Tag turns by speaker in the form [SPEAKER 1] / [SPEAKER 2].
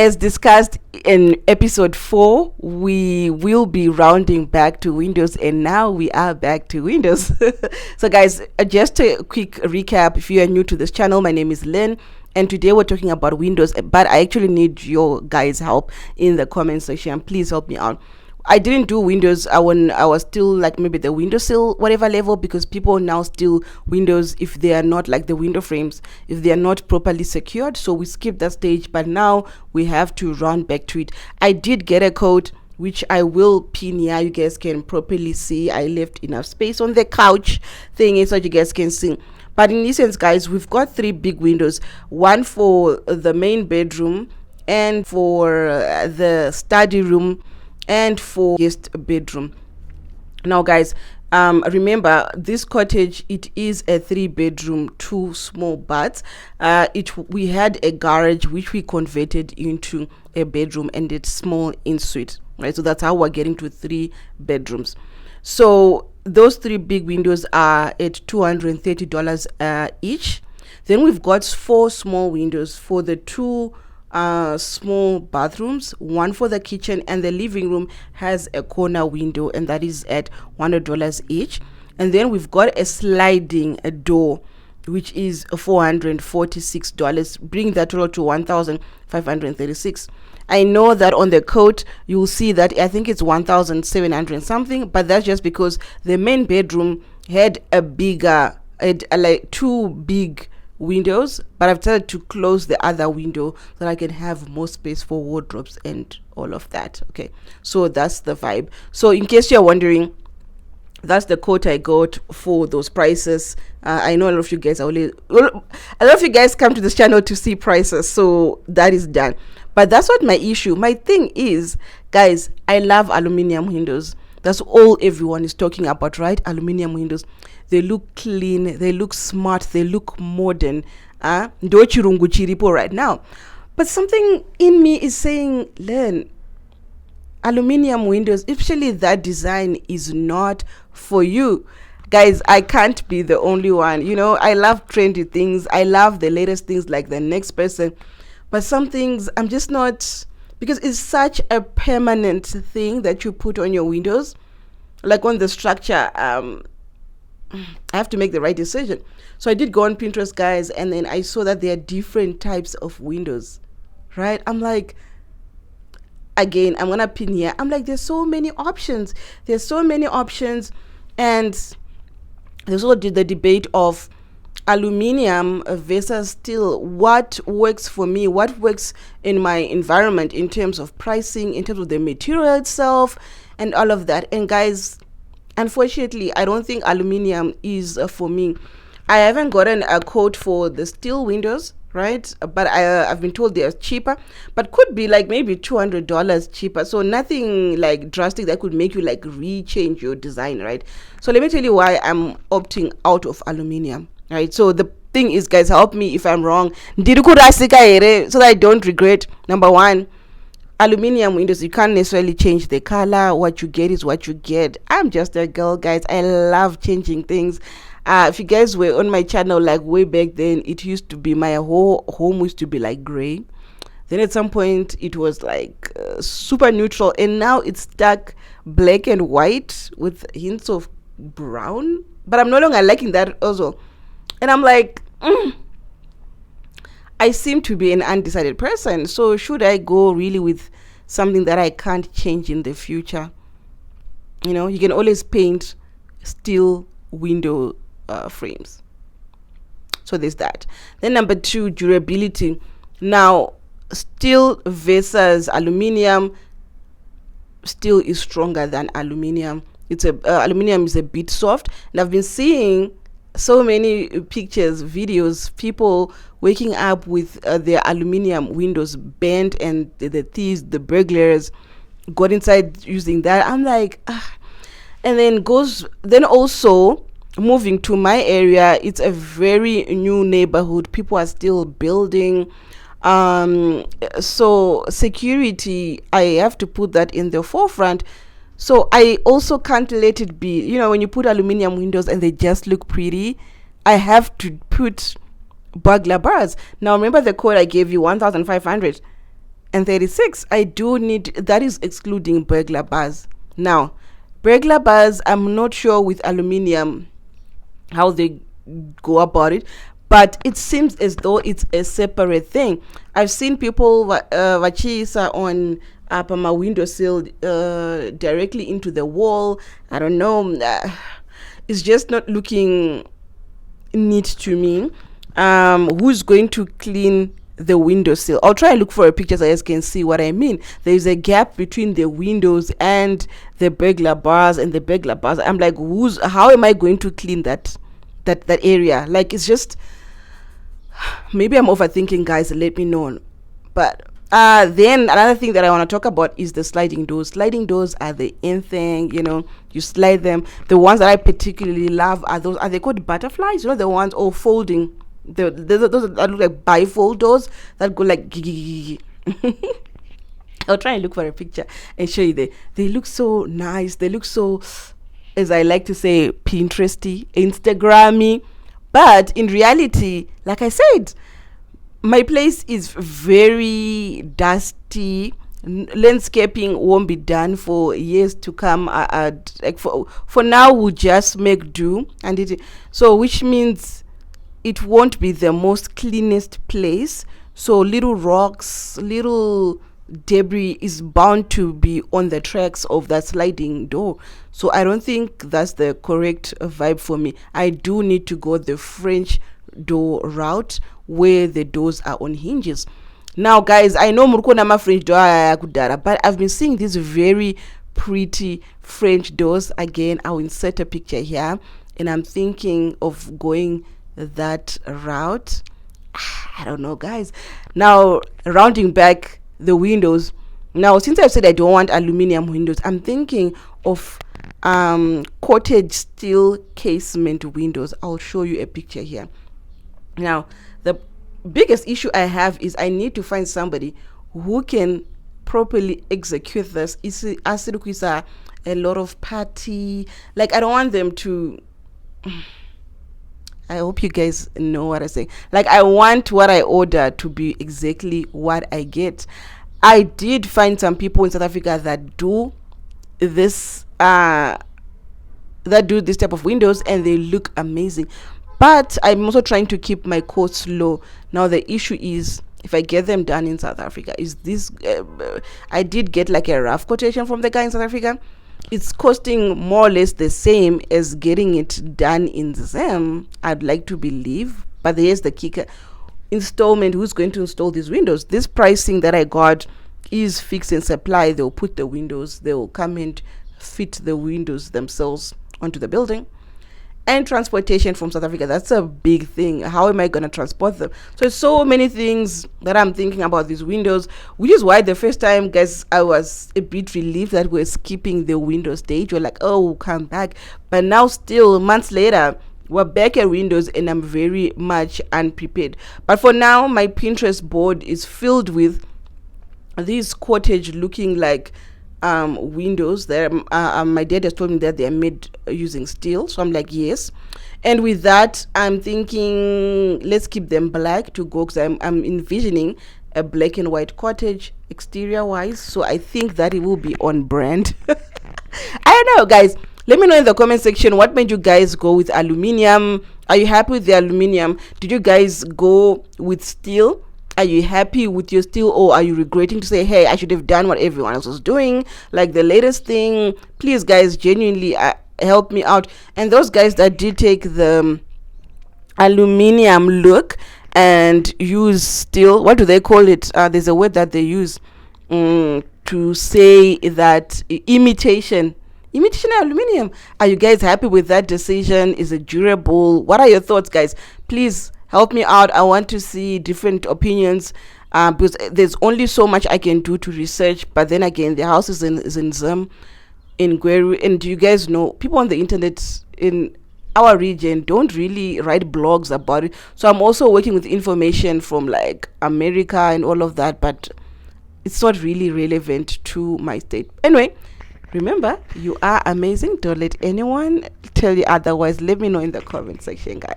[SPEAKER 1] As discussed in episode 4, we will be rounding back to Windows, and now we are back to Windows. So guys, just a quick recap. If you are new to this channel, my name is Lynn, and today we're talking about Windows, but I actually need your guys' help in the comment section. Please help me out. I didn't do Windows when I was still like maybe the windowsill whatever level, because people now still Windows if they are not like the window frames, if they are not properly secured. So we skipped that stage, but now we have to run back to it. I did get a code which I will pin here. You guys can properly see. I left enough space on the couch thing so you guys can see. But in essence, guys, we've got 3 big windows, one for the main bedroom, and for the study room, and for guest bedroom. Now guys, remember this cottage, it is a 3-bedroom 2 small baths. We had a garage which we converted into a bedroom, and it's small in suite, right? So that's how we're getting to 3 bedrooms. So those 3 big windows are at $230 each. Then we've got 4 small windows for the 2 small bathrooms, one for the kitchen, and the living room has a corner window, and that is at $100 each. And then we've got a sliding door which is $446, bring that total to $1,536. I know that on the code you'll see that I think it's 1,700 something, but that's just because the main bedroom had like 2 big windows, but I've decided to close the other window so that I can have more space for wardrobes and all of that. Okay, so that's the vibe. So in case you're wondering, that's the quote I got for those prices. I know a lot of you guys come to this channel to see prices, so that is done. But that's not my issue. My thing is, guys, I love aluminium windows. That's all everyone is talking about, right? Aluminium windows. They look clean, they look smart, they look modern. Ndo chirungu chiripo right now. But something in me is saying, Len, aluminium windows, especially that design, is not for you. Guys, I can't be the only one. You know, I love trendy things. I love the latest things like the next person. But some things I'm just not, because it's such a permanent thing that you put on your windows. Like on the structure, I have to make the right decision. So I did go on Pinterest, guys, and then I saw that there are different types of windows, right? I'm like, again, I'm gonna pin here. I'm like, there's so many options. There's so many options. And there's also the debate of aluminium versus steel. What works for me? What works in my environment in terms of pricing, in terms of the material itself, and all of that. And guys, unfortunately, I don't think aluminium is for me. I haven't gotten a quote for the steel windows, right? But I've been told they're cheaper, but could be like maybe $200 cheaper. So nothing like drastic that could make you like rechange your design, right? So let me tell you why I'm opting out of aluminium, right? So the thing is, guys, help me if I'm wrong, so that I don't regret. Number 1, aluminium windows, you can't necessarily change the color. What you get is what you get. I'm just a girl, guys. I love changing things. If you guys were on my channel like way back then, it used to be, my whole home used to be like gray. Then at some point it was like super neutral, and now it's dark black and white with hints of brown. But I'm no longer liking that also. And I'm like, I seem to be an undecided person. So should I go really with something that I can't change in the future? You know, you can always paint steel window frames. So there's that. Then number 2, durability. Now, steel versus aluminium. Steel is stronger than aluminium. Aluminium is a bit soft, and I've been seeing so many pictures, videos, people waking up with their aluminium windows bent, and the thieves, the burglars got inside using that. I'm like, and then also moving to my area, it's a very new neighborhood. People are still building. So security, I have to put that in the forefront. So I also can't let it be, you know, when you put aluminium windows and they just look pretty, I have to put burglar bars. Now remember the quote I gave you, 1,500. And 36, I do need, that is excluding burglar bars. Now, burglar bars, I'm not sure with aluminium how they go about it, but it seems as though it's a separate thing. I've seen people vachisa on up on my windowsill directly into the wall. I don't know. It's just not looking neat to me. Who's going to clean the windowsill? I'll try and look for a picture so you guys can see what I mean. There's a gap between the windows and the burglar bars and the burglar bars. I'm like, how am I going to clean that area? Like, it's just, maybe I'm overthinking, guys, let me know. But then another thing that I want to talk about is the sliding doors. Sliding doors are the in thing, you slide them. The ones that I particularly love are those, are they called butterflies? The ones all folding. Those that look like bifold doors that go like I'll try and look for a picture and show you. They look so nice. They look so, as I like to say, Pinteresty, Instagrammy. But in reality, like I said, my place is very dusty. Landscaping won't be done for years to come. Like for now, we'll just make do, and so which means it won't be the most cleanest place. So little rocks, little debris is bound to be on the tracks of that sliding door. So I don't think that's the correct vibe for me. I do need to go the French door route where the doors are on hinges. Now, guys, I know Murukona French door kudara, but I've been seeing these very pretty French doors. Again, I'll insert a picture here, and I'm thinking of going that route. I don't know, guys. Now, rounding back the windows. Now, since I've said I don't want aluminium windows, I'm thinking of cottage steel casement windows. I'll show you a picture here. Now, the biggest issue I have is I need to find somebody who can properly execute this. It's a lot of party. Like, I don't want them to I hope you guys know what I say. Like, I want what I order to be exactly what I get. I did find some people in South Africa that do this type of windows, and they look amazing. But I'm also trying to keep my costs low. Now, the issue is, if I get them done in South Africa, is this I did get like a rough quotation from the guy in South Africa. It's costing more or less the same as getting it done in Zim, I'd like to believe. But here's the kicker: installment. Who's going to install these windows? This pricing that I got is fix and supply. They'll put the windows, they'll come and fit the windows themselves onto the building. And transportation from South Africa, that's a big thing. How am I going to transport them? So many things that I'm thinking about these windows, which is why the first time, guys, I was a bit relieved that we're skipping the windows stage. We're like, oh, we'll come back. But now, still months later, we're back at windows, and I'm very much unprepared. But for now, my Pinterest board is filled with these cottage looking like windows that my dad has told me that they are made using steel. So I'm like, yes. And with that, I'm thinking, let's keep them black to go, because I'm envisioning a black and white cottage exterior wise. So I think that it will be on brand. I don't know, guys. Let me know in the comment section what made you guys go with aluminium. Are you happy with the aluminium? Did you guys go with steel? Are you happy with your steel, or are you regretting to say, hey, I should have done what everyone else was doing, like the latest thing? Please, guys, genuinely help me out. And those guys that did take the aluminium look and use steel, what do they call it? There's a word that they use to say that imitation aluminium. Are you guys happy with that decision? Is it durable? What are your thoughts, guys? Please help me out. I want to see different opinions, because there's only so much I can do to research. But then again, the house is in Zim, in Gweru, and you guys know, people on the internet in our region don't really write blogs about it. So I'm also working with information from like America and all of that, but it's not really relevant to my state. Anyway, remember, you are amazing. Don't let anyone tell you otherwise. Let me know in the comment section, guys.